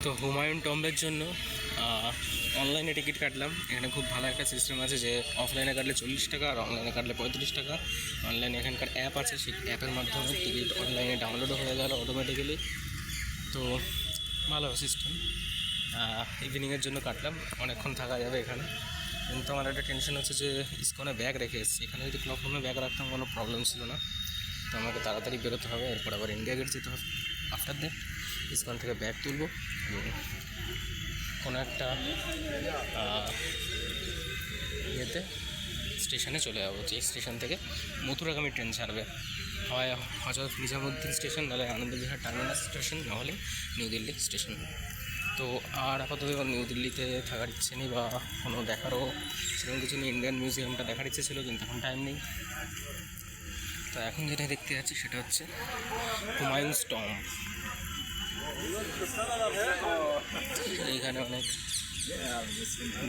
তো হুমায়ুন টম্বের জন্য অনলাইনে টিকিট কাটলাম। এখানে খুব ভালো একটা সিস্টেম আছে যে অফলাইনে কাটলে 40 টাকা আর অনলাইনে কাটলে 35 টাকা। অনলাইনে এখানকার অ্যাপ আছে, সেই অ্যাপের মাধ্যমে টিকিট অনলাইনে ডাউনলোডও হয়ে গেল অটোমেটিক্যালি। তো ভালো সিস্টেম। ইভিনিংয়ের জন্য কাটলাম, অনেকক্ষণ থাকা যাবে এখানে। কিন্তু আমার একটা টেনশন হচ্ছে যে ইসকনে ব্যাগ রেখে এসেছি। এখানে যদি প্ল্যাটফর্মে ব্যাগ রাখতাম কোনো প্রবলেম ছিল না। তো আমাকে তাড়াতাড়ি বেরোতে হবে, এরপর আবার ইন্ডিয়া গেট যেতে হবে। আফটার দ্যাট ইসকন থেকে ব্যাগ তুলবো এবং কোনো একটা ইয়েতে স্টেশনে চলে যাবো, যে স্টেশন থেকে মথুরাগামী ট্রেন ছাড়বে। হয় হজরত নিজামুদ্দিন স্টেশন, নাহলে আনন্দবিহার টার্মিনাস স্টেশন, নাহলে নিউ দিল্লি স্টেশন। তো আর আপাতত নিউ দিল্লিতে থাকার ইচ্ছে নেই বা কোনো দেখারও সেরকম কিছু নেই। ইন্ডিয়ান মিউজিয়ামটা দেখার ইচ্ছে ছিল, কিন্তু এখন টাইম নেই। তো এখন যেটা দেখতে যাচ্ছি সেটা হচ্ছে হুমায়ুনস টম্ব। এইখানে অনেক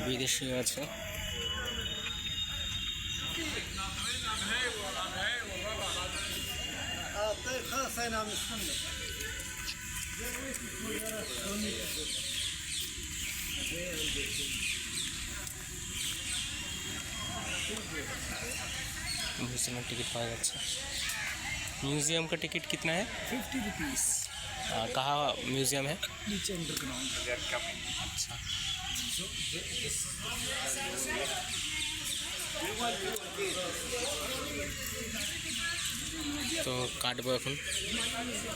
বিদেশি আছে। म्यूजियम टिकट पाया जाता है। म्यूजियम का टिकट कितना है? 50 रुपीज़। कहाँ म्यूजियम है? नीचे अंडरग्राउंड। अच्छा, तो काटबो এখন।